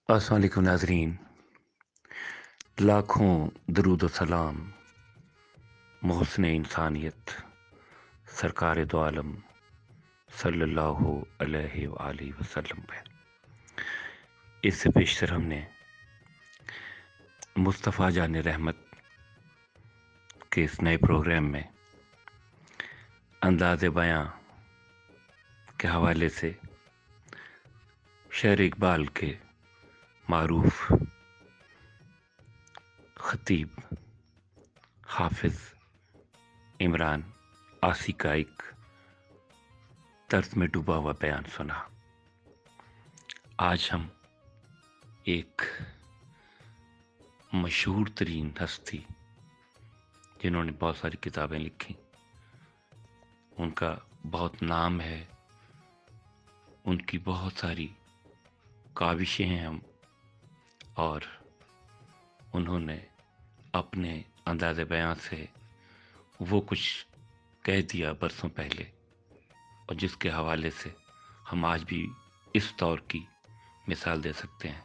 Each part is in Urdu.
السلام علیکم ناظرین، لاکھوں درود و سلام محسن انسانیت سرکار دو عالم صلی اللہ علیہ وآلہ وسلم پہ۔ اس سے پیشتر ہم نے مصطفیٰ جان رحمت کے اس نئے پروگرام میں انداز بیاں کے حوالے سے شعر اقبال کے معروف خطیب حافظ عمران آسی کا ایک طرز میں ڈوبا ہوا بیان سنا۔ آج ہم ایک مشہور ترین ہستی جنہوں نے بہت ساری کتابیں لکھی، ان کا بہت نام ہے، ان کی بہت ساری کاوشیں ہیں اور انہوں نے اپنے انداز بیان سے وہ کچھ کہہ دیا برسوں پہلے، اور جس کے حوالے سے ہم آج بھی اس دور کی مثال دے سکتے ہیں۔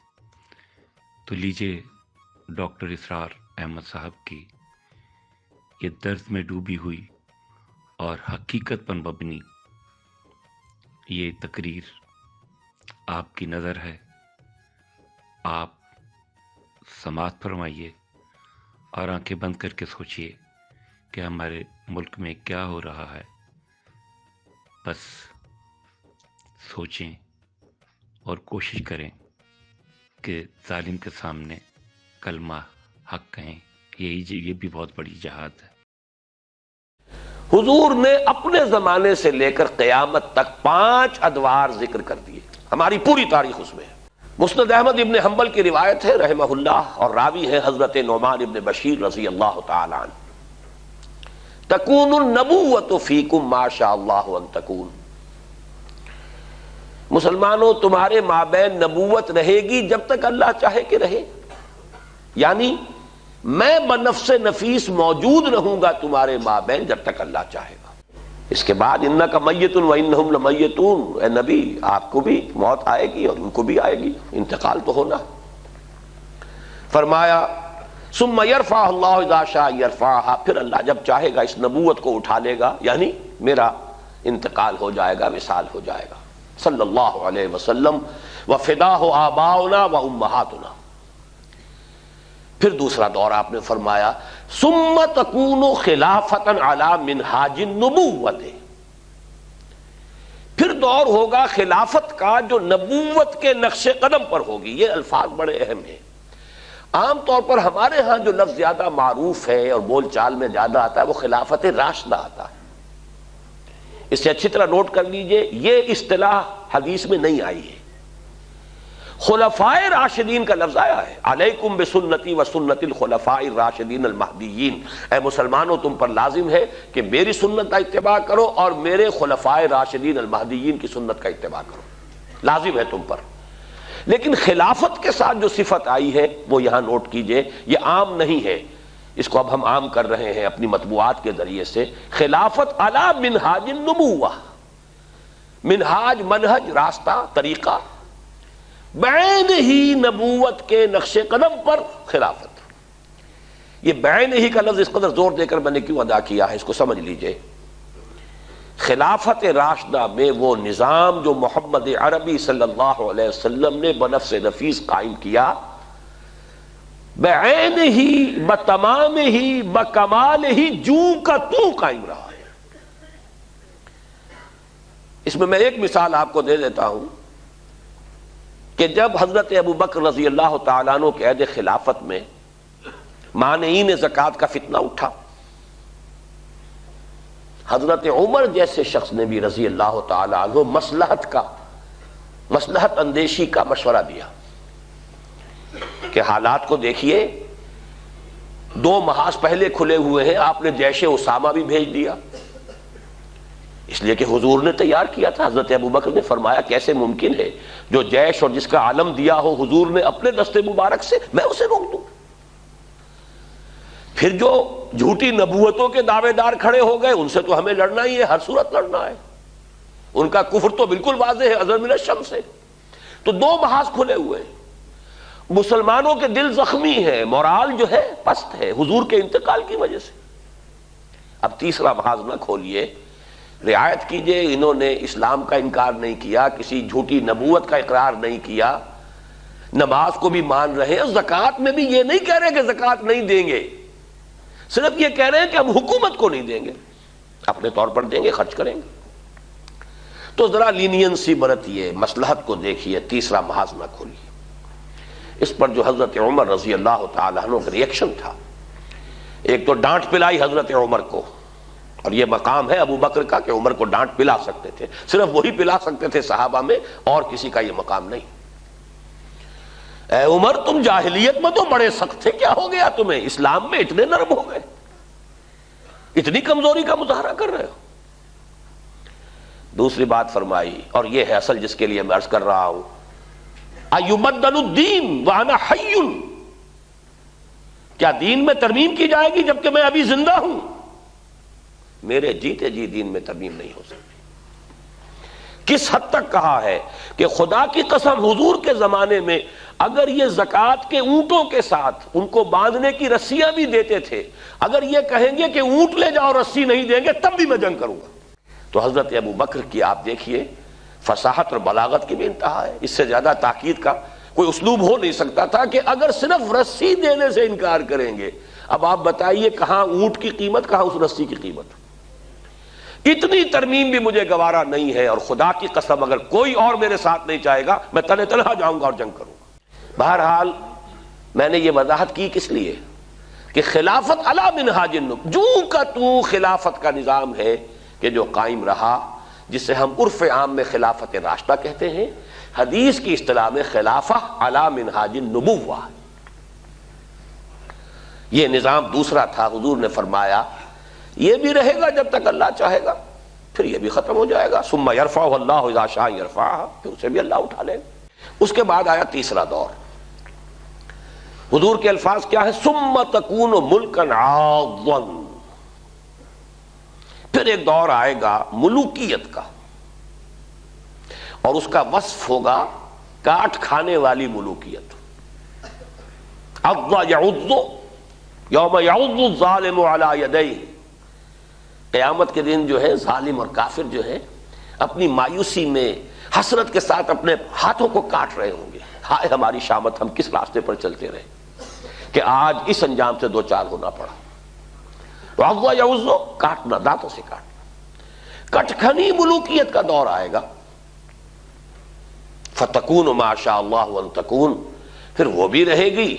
تو لیجئے ڈاکٹر اسرار احمد صاحب کی یہ درد میں ڈوبی ہوئی اور حقیقت پر مبنی یہ تقریر آپ کی نظر ہے، آپ سماعت فرمائیے اور آنکھیں بند کر کے سوچئے کہ ہمارے ملک میں کیا ہو رہا ہے۔ بس سوچیں اور کوشش کریں کہ ظالم کے سامنے کلمہ حق کہیں، یہ بھی بہت بڑی جہاد ہے۔ حضور نے اپنے زمانے سے لے کر قیامت تک 5 ادوار ذکر کر دیے، ہماری پوری تاریخ اس میں ہے۔ مسند احمد ابن حنبل کی روایت ہے رحمہ اللہ، اور راوی ہے حضرت نعمان ابن بشیر رضی اللہ تعالی عنہ، تکون النبوۃ فیکم ما شاء اللہ ان تکون، مسلمانوں تمہارے مابین نبوت رہے گی جب تک اللہ چاہے کہ رہے، یعنی میں بنفس نفیس موجود رہوں گا تمہارے مابین جب تک اللہ چاہے گا۔ اس کے بعد انک میت و انہم لمیتون، اے نبی آپ کو بھی موت آئے گی اور ان کو بھی آئے گی، انتقال تو ہونا ہے۔ فرمایا ثم یرفع اللہ اذا شاء یرفعها، پھر اللہ جب چاہے گا اس نبوت کو اٹھا لے گا، یعنی میرا انتقال ہو جائے گا، وصال ہو جائے گا صلی اللہ علیہ وسلم، وفداہ آباؤنا و امہاتنا۔ پھر دوسرا دور آپ نے فرمایا ثم تکون خلافتا علی منہاج النبوۃ، پھر دور ہوگا خلافت کا جو نبوت کے نقش قدم پر ہوگی۔ یہ الفاظ بڑے اہم ہیں۔ عام طور پر ہمارے ہاں جو لفظ زیادہ معروف ہے اور بول چال میں زیادہ آتا ہے وہ خلافت راشدہ آتا ہے۔ اسے اچھی طرح نوٹ کر لیجئے، یہ اصطلاح حدیث میں نہیں آئی ہے۔ خلفائے راشدین کا لفظ آیا ہے، علیکم بسنتی و سنت الخلفاء الراشدین المہدیین، اے مسلمانوں تم پر لازم ہے کہ میری سنت کا اتباع کرو اور میرے خلفائے راشدین المہدیین کی سنت کا اتباع کرو، لازم ہے تم پر۔ لیکن خلافت کے ساتھ جو صفت آئی ہے وہ یہاں نوٹ کیجئے، یہ عام نہیں ہے، اس کو اب ہم عام کر رہے ہیں اپنی مطبوعات کے ذریعے سے۔ خلافت علی منہاج النبوہ، منہاج منہج راستہ طریقہ، بعین ہی نبوت کے نقش قدم پر خلافت۔ یہ بعین ہی کا لفظ اس قدر زور دے کر میں نے کیوں ادا کیا ہے اس کو سمجھ لیجئے۔ خلافت راشدہ میں وہ نظام جو محمد عربی صلی اللہ علیہ وسلم نے بنفس نفیس قائم کیا، بعین ہی بتمام ہی بکمال ہی جوں کا تو قائم رہا ہے۔ اس میں ایک مثال آپ کو دے دیتا ہوں کہ جب حضرت ابو بکر رضی اللہ تعالیٰ عنہ کے عہد خلافت میں مانعین زکوٰۃ کا فتنہ اٹھا، حضرت عمر جیسے شخص نے بھی رضی اللہ تعالیٰ عنہ مصلحت اندیشی کا مشورہ دیا کہ حالات کو دیکھیے، 2 محاذ پہلے کھلے ہوئے ہیں، آپ نے جیش اسامہ بھی بھیج دیا، اس لیے کہ حضور نے تیار کیا تھا۔ حضرت ابو بکر نے فرمایا کیسے ممکن ہے جو جیش اور جس کا علم دیا ہو حضور نے اپنے دست مبارک سے، میں اسے روک دوں؟ پھر جو جھوٹی نبوتوں کے دعوے دار کھڑے ہو گئے ان سے تو ہمیں لڑنا ہی ہے، ہر صورت لڑنا ہے، ان کا کفر تو بالکل واضح ہے، ازر من الشمس ہے۔ تو 2 محاذ کھلے ہوئے ہیں، مسلمانوں کے دل زخمی ہے، مورال جو ہے پست ہے حضور کے انتقال کی وجہ سے۔ اب تیسرا محاذ نہ کھولیے، رعایت کیجئے، انہوں نے اسلام کا انکار نہیں کیا، کسی جھوٹی نبوت کا اقرار نہیں کیا، نماز کو بھی مان رہے ہیں، زکوٰۃ میں بھی یہ نہیں کہہ رہے کہ زکوٰۃ نہیں دیں گے، صرف یہ کہہ رہے ہیں کہ ہم حکومت کو نہیں دیں گے، اپنے طور پر دیں گے، خرچ کریں گے۔ تو ذرا لینینسی برتیے، مصلحت کو دیکھیے، تیسرا محاذ نہ کھولیے۔ اس پر جو حضرت عمر رضی اللہ تعالیٰ عنہ کا ریئیکشن تھا، ایک تو ڈانٹ پلائی حضرت عمر کو، اور یہ مقام ہے ابو بکر کا کہ عمر کو ڈانٹ پلا سکتے تھے، صرف وہی پلا سکتے تھے صحابہ میں، اور کسی کا یہ مقام نہیں۔ اے عمر، تم جاہلیت میں تو بڑے سخت تھے، کیا ہو گیا تمہیں؟ اسلام میں اتنے نرم ہو گئے، اتنی کمزوری کا مظاہرہ کر رہے ہو۔ دوسری بات فرمائی، اور یہ ہے اصل جس کے لیے میں عرض کر رہا ہوں، ایبدل الدین وانا حی، کیا دین میں ترمیم کی جائے گی جبکہ میں ابھی زندہ ہوں؟ میرے جیتے جی دین میں ترمیم نہیں ہو سکتی۔ کس حد تک کہا ہے کہ خدا کی قسم حضور کے زمانے میں اگر یہ زکوٰۃ کے اونٹوں کے ساتھ ان کو باندھنے کی رسیاں بھی دیتے تھے، اگر یہ کہیں گے کہ اونٹ لے جاؤ رسی نہیں دیں گے، تب بھی میں جنگ کروں گا۔ تو حضرت ابو بکر کی آپ دیکھیے فصاحت اور بلاغت کی بھی انتہا ہے، اس سے زیادہ تاکید کا کوئی اسلوب ہو نہیں سکتا تھا کہ اگر صرف رسی دینے سے انکار کریں گے، اب آپ بتائیے کہاں اونٹ کی قیمت، کہاں اس رسی کی قیمت؟ اتنی ترمیم بھی مجھے گوارا نہیں ہے، اور خدا کی قسم اگر کوئی اور میرے ساتھ نہیں چاہے گا، میں تنہا تنہا جاؤں گا اور جنگ کروں گا۔ بہرحال میں نے یہ وضاحت کی کس لیے کہ خلافت علی منہاج النبوہ، جو کا تو خلافت کا نظام ہے کہ جو قائم رہا، جسے ہم عرف عام میں خلافت راشدہ کہتے ہیں، حدیث کی اصطلاح میں خلافہ علی منہاج النبوہ، یہ نظام دوسرا تھا۔ حضور نے فرمایا یہ بھی رہے گا جب تک اللہ چاہے گا، پھر یہ بھی ختم ہو جائے گا، ثم یرفع اللہ اذا شاء یرفع، پھر اسے بھی اللہ اٹھا لے گا۔ اس کے بعد آیا تیسرا دور، حضور کے الفاظ کیا ہے؟ ثم تکون ملکا عاضا، پھر ایک دور آئے گا ملوکیت کا، اور اس کا وصف ہوگا کاٹ کھانے والی ملوکیت۔ عض یعض یوم یعض الظالم علی یدیہ، قیامت کے دن جو ہے ظالم اور کافر جو ہے اپنی مایوسی میں حسرت کے ساتھ اپنے ہاتھوں کو کاٹ رہے ہوں گے، ہائے ہماری شامت، ہم کس راستے پر چلتے رہے کہ آج اس انجام سے دو چار ہونا پڑا۔ تو عض یعض، کاٹنا، دانتوں سے کاٹنا، کٹکھنی ملوکیت کا دور آئے گا۔ فتکون ما شاء اللہ ان تکون، پھر وہ بھی رہے گی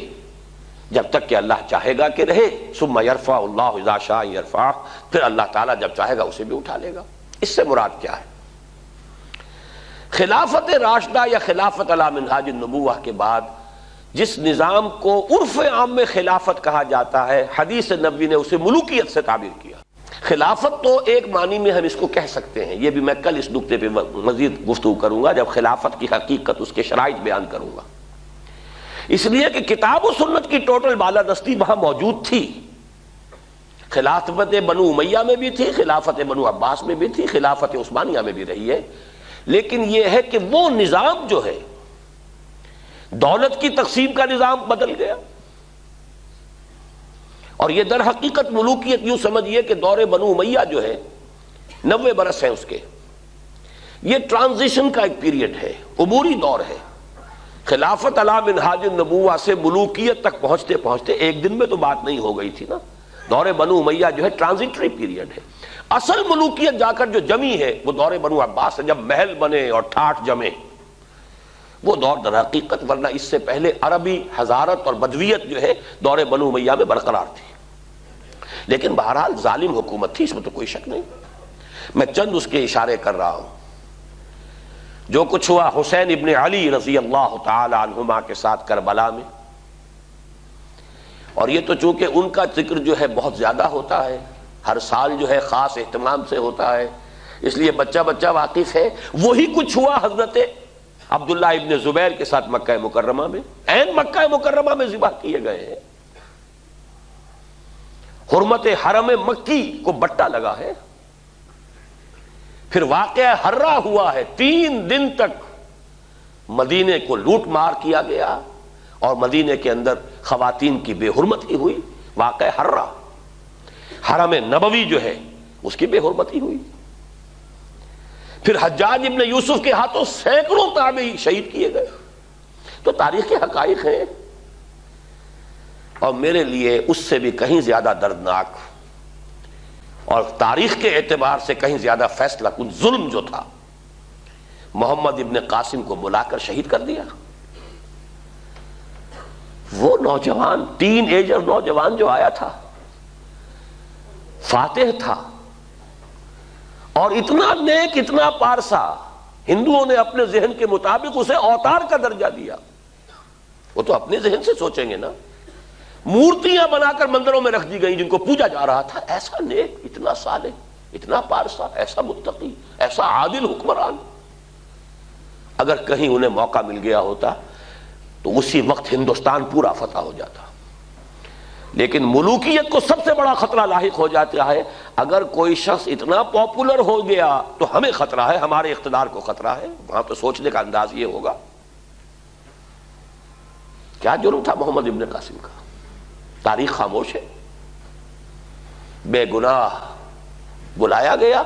جب تک کہ اللہ چاہے گا کہ رہے، ثم یرفع اللہ اذا شاء یرفع، پھر اللہ تعالیٰ جب چاہے گا اسے بھی اٹھا لے گا۔ اس سے مراد کیا ہے؟ خلافت راشدہ یا خلافت علی منہاج النبوہ کے بعد جس نظام کو عرف عام میں خلافت کہا جاتا ہے، حدیث نبوی نے اسے ملوکیت سے تعبیر کیا۔ خلافت تو ایک معنی میں ہم اس کو کہہ سکتے ہیں، یہ بھی میں کل اس نقطے پہ مزید گفتگو کروں گا جب خلافت کی حقیقت، اس کے شرائط بیان کروں گا، اس لیے کہ کتاب و سنت کی ٹوٹل بالادستی وہاں موجود تھی۔ خلافت بنو امیہ میں بھی تھی، خلافت بنو عباس میں بھی تھی، خلافت عثمانیہ میں بھی رہی ہے، لیکن یہ ہے کہ وہ نظام جو ہے دولت کی تقسیم کا نظام بدل گیا، اور یہ در حقیقت ملوکیت یوں سمجھیے کہ دور بنو امیہ جو ہے 90 برس ہیں اس کے، یہ ٹرانزیشن کا ایک پیریڈ ہے، عبوری دور ہے۔ خلافت علی منہاج النبوہ سے ملوکیت تک پہنچتے پہنچتے ایک دن میں تو بات نہیں ہو گئی تھی نا، دور بنو امیہ جو ہے ٹرانزیٹری پیریڈ ہے۔ اصل ملوکیت جا کر جو جمی ہے وہ دور بنو عباس سے، جب محل بنے اور ٹھاٹھ جمے، وہ دور در حقیقت، ورنہ اس سے پہلے عربی حضارت اور بدویت جو ہے دور بنو امیہ میں برقرار تھی، لیکن بہرحال ظالم حکومت تھی، اس میں تو کوئی شک نہیں۔ میں چند اس کے اشارے کر رہا ہوں۔ جو کچھ ہوا حسین ابن علی رضی اللہ تعالی عنہما کے ساتھ کربلا میں، اور یہ تو چونکہ ان کا ذکر جو ہے بہت زیادہ ہوتا ہے، ہر سال جو ہے خاص اہتمام سے ہوتا ہے، اس لیے بچہ بچہ واقف ہے۔ وہی کچھ ہوا حضرت عبداللہ ابن زبیر کے ساتھ مکہ مکرمہ میں، عین مکہ مکرمہ میں ذبح کیے گئے ہیں، حرمت حرم مکی کو بٹا لگا ہے۔ پھر واقعہ ہررا ہوا ہے، 3 دن تک مدینے کو لوٹ مار کیا گیا، اور مدینے کے اندر خواتین کی بے حرمتی ہوئی، واقع حرہ، حرم نبوی جو ہے اس کی بے حرمتی ہوئی. پھر حجاج ابن یوسف کے ہاتھوں سینکڑوں تابعی شہید کیے گئے. تو تاریخ کے حقائق ہیں، اور میرے لیے اس سے بھی کہیں زیادہ دردناک اور تاریخ کے اعتبار سے کہیں زیادہ فیصلہ کن ظلم جو تھا، محمد ابن قاسم کو بلا کر شہید کر دیا. وہ نوجوان، ٹین ایجر نوجوان جو آیا تھا، فاتح تھا اور اتنا نیک، اتنا پارسا، ہندوؤں نے اپنے ذہن کے مطابق اسے اوتار کا درجہ دیا. وہ تو اپنے ذہن سے سوچیں گے نا. مورتیاں بنا کر مندروں میں رکھ دی گئیں جن کو پوجا جا رہا تھا. ایسا نیک، اتنا صالح، اتنا پارسا، ایسا متقی، ایسا عادل حکمران. اگر کہیں انہیں موقع مل گیا ہوتا تو اسی وقت ہندوستان پورا فتح ہو جاتا. لیکن ملوکیت کو سب سے بڑا خطرہ لاحق ہو جاتا ہے. اگر کوئی شخص اتنا پاپولر ہو گیا تو ہمیں خطرہ ہے، ہمارے اقتدار کو خطرہ ہے. وہاں تو سوچنے کا انداز یہ ہوگا کیا جرم تھا محمد ابن قاسم کا. تاریخ خاموش ہے. بے گناہ بلایا گیا،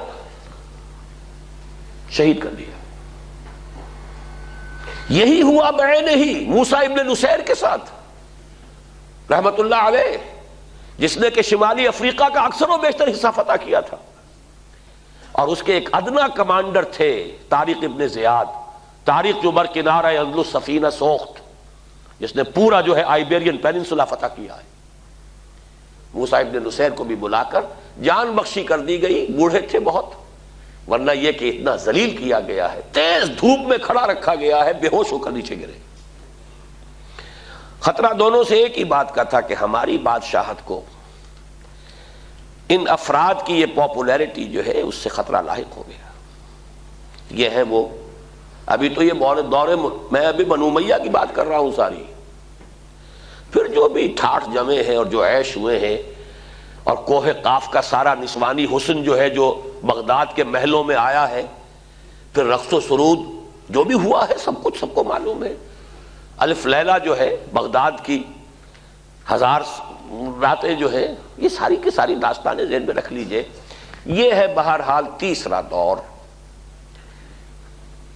شہید کر دیا. یہی ہوا بعینہ ہی موسیٰ ابن نصیر کے ساتھ رحمت اللہ علیہ، جس نے کہ شمالی افریقہ کا اکثر و بیشتر حصہ فتح کیا تھا، اور اس کے ایک ادنا کمانڈر تھے طارق ابن زیاد. طارق جو بر کنارہ اندلس سفینہ سوخت، جس نے پورا جو ہے آئیبیرین پیننسولا فتح کیا ہے. موسیٰ ابن نصیر کو بھی بلا کر جان بخشی کر دی گئی. بوڑھے تھے بہت، ورنہ یہ کہ اتنا ذلیل کیا گیا ہے، تیز دھوپ میں کھڑا رکھا گیا ہے، بے ہوش ہو کر نیچے گرے. خطرہ دونوں سے ایک ہی بات کا تھا کہ ہماری بادشاہت کو ان افراد کی یہ پاپولیرٹی جو ہے اس سے خطرہ لاحق ہو گیا. یہ ہے وہ، ابھی تو یہ دور میں ابھی بنو امیہ کی بات کر رہا ہوں ساری. پھر جو بھی ٹھاٹھ جمے ہیں اور جو عیش ہوئے ہیں، اور کوہ قاف کا سارا نسوانی حسن جو ہے جو بغداد کے محلوں میں آیا ہے، پھر رقص و سرود جو بھی ہوا ہے، سب کچھ سب کو معلوم ہے. الف لیلہ جو ہے بغداد کی 1000 راتیں جو ہے، یہ ساری کی ساری داستانیں ذہن میں رکھ لیجئے. یہ ہے بہرحال تیسرا دور.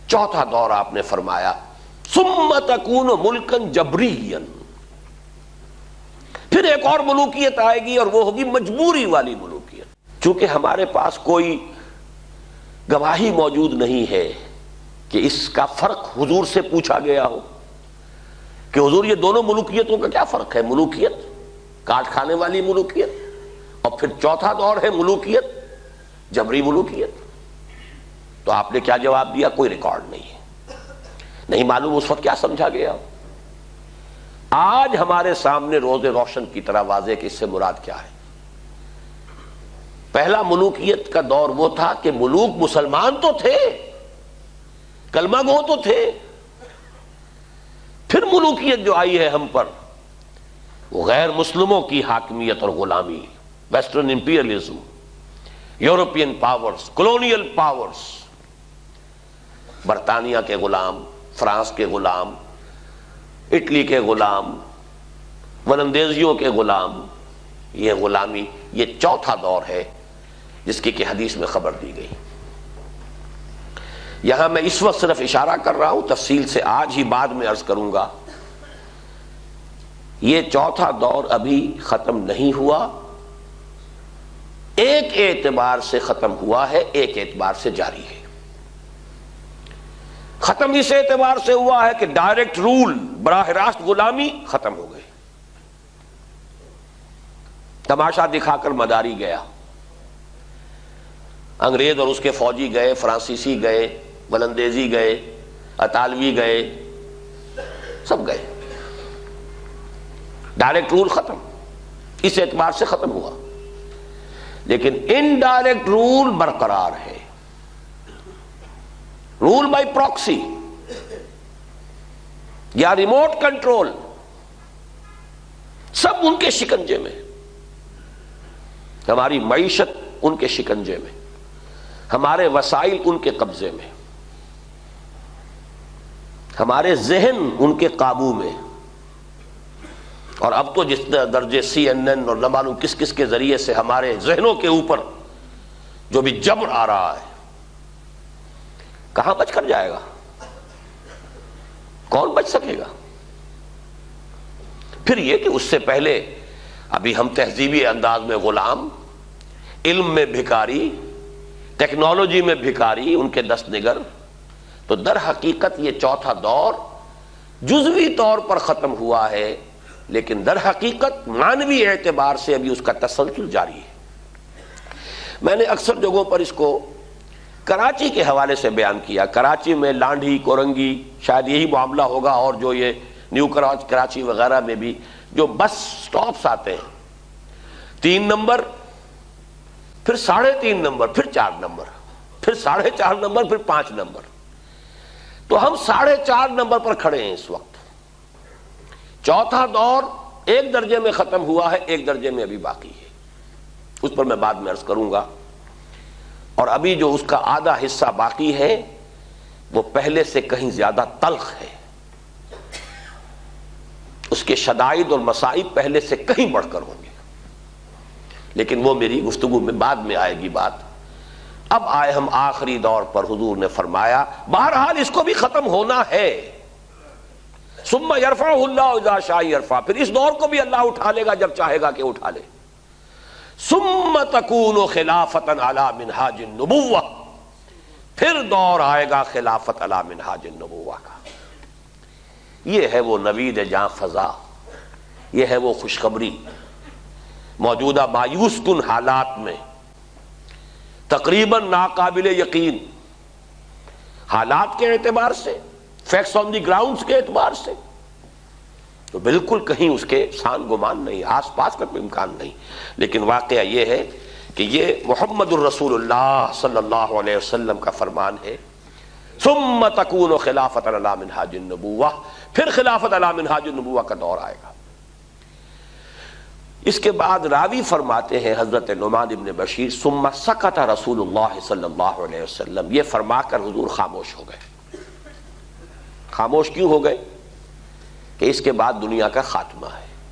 چوتھا دور آپ نے فرمایا ثم تکون ملکا جبریا، پھر ایک اور ملوکیت آئے گی اور وہ ہوگی مجبوری والی ملوکیت. چونکہ ہمارے پاس کوئی گواہی موجود نہیں ہے کہ اس کا فرق حضور سے پوچھا گیا ہو کہ حضور یہ دونوں ملوکیتوں کا کیا فرق ہے. ملوکیت کاٹ کھانے والی ملوکیت، اور پھر چوتھا دور ہے ملوکیت جبری ملوکیت. تو آپ نے کیا جواب دیا؟ کوئی ریکارڈ نہیں ہے، نہیں معلوم اس وقت کیا سمجھا گیا. آج ہمارے سامنے روز روشن کی طرح واضح کہ اس سے مراد کیا ہے. پہلا ملوکیت کا دور وہ تھا کہ ملوک مسلمان تو تھے، کلمہ گو تو تھے. پھر ملوکیت جو آئی ہے ہم پر وہ غیر مسلموں کی حاکمیت اور غلامی، western imperialism, European powers, colonial powers, برطانیہ کے غلام، فرانس کے غلام، اٹلی کے غلام، ولندیزیوں کے غلام. یہ غلامی، یہ چوتھا دور ہے جس کی کہ حدیث میں خبر دی گئی. یہاں میں اس وقت صرف اشارہ کر رہا ہوں، تفصیل سے آج ہی بعد میں عرض کروں گا. یہ چوتھا دور ابھی ختم نہیں ہوا. ایک اعتبار سے ختم ہوا ہے، ایک اعتبار سے جاری ہے. ختم اس اعتبار سے ہوا ہے کہ ڈائریکٹ رول، براہ راست غلامی ختم ہو گئی. تماشا دکھا کر مداری گیا، انگریز اور اس کے فوجی گئے، فرانسیسی گئے، ولندیزی گئے، اطالوی گئے، سب گئے. ڈائریکٹ رول ختم، اس اعتبار سے ختم ہوا. لیکن انڈائریکٹ رول برقرار ہے. رول بائی پراکسی یا ریموٹ کنٹرول، سب ان کے شکنجے میں. ہماری معیشت ان کے شکنجے میں، ہمارے وسائل ان کے قبضے میں، ہمارے ذہن ان کے قابو میں. اور اب تو جس درجے CNN اور نہ معلوم کس کس کے ذریعے سے ہمارے ذہنوں کے اوپر جو بھی جبر آ رہا ہے، کہاں بچ کر جائے گا؟ کون بچ سکے گا؟ پھر یہ کہ اس سے پہلے ابھی ہم تہذیبی انداز میں غلام، علم میں بھکاری، ٹیکنالوجی میں بھکاری، ان کے دست نگر، تو در حقیقت یہ چوتھا دور جزوی طور پر ختم ہوا ہے، لیکن در حقیقت معنوی اعتبار سے ابھی اس کا تسلسل جاری ہے۔ میں نے اکثر جگہوں پر اس کو کراچی کے حوالے سے بیان کیا۔ کراچی میں لانڈھی، کورنگی، شاید یہی معاملہ ہوگا، اور جو یہ نیو کراچی وغیرہ میں بھی جو بس سٹاپس آتے ہیں، 3 نمبر، پھر 3.5 نمبر، پھر 4 نمبر، پھر 4.5 نمبر، پھر 5 نمبر، تو ہم 4.5 نمبر پر کھڑے ہیں اس وقت۔ چوتھا دور ایک درجے میں ختم ہوا ہے، ایک درجے میں ابھی باقی ہے، اس پر میں بعد میں عرض کروں گا۔ اور ابھی جو اس کا آدھا حصہ باقی ہے وہ پہلے سے کہیں زیادہ تلخ ہے، اس کے شدائد اور مصائب پہلے سے کہیں بڑھ کر ہوں گے، لیکن وہ میری گفتگو میں بعد میں آئے گی بات۔ اب آئے ہم آخری دور پر، حضور نے فرمایا بہرحال اس کو بھی ختم ہونا ہے، ثم یرفعہ اللہ اذا شاء یرفع، پھر اس دور کو بھی اللہ اٹھا لے گا جب چاہے گا کہ اٹھا لے۔ ثم تکون خلافتا علی منہاج النبوہ، پھر دور آئے گا خلافت علی منہاج النبوہ کا۔ یہ ہے وہ نوید جاں فضا، یہ ہے وہ خوشخبری موجودہ مایوس کن حالات میں، تقریباً ناقابل یقین حالات کے اعتبار سے، فیکٹس آن دی گراؤنڈز کے اعتبار سے تو بالکل کہیں اس کے سان گمان نہیں، آس پاس کا کوئی امکان نہیں، لیکن واقعہ یہ ہے کہ یہ محمد الرسول اللہ صلی اللہ علیہ وسلم کا فرمان ہے، ثم تکون خلافت علی منہاج النبوہ، پھر خلافت علی منہاج النبوہ کا دور آئے گا۔ اس کے بعد راوی فرماتے ہیں حضرت نعمان بن بشیر، ثم سکت رسول اللہ صلی اللہ علیہ وسلم، یہ فرما کر حضور خاموش ہو گئے۔ خاموش کیوں ہو گئے؟ کہ اس کے بعد دنیا کا خاتمہ ہے،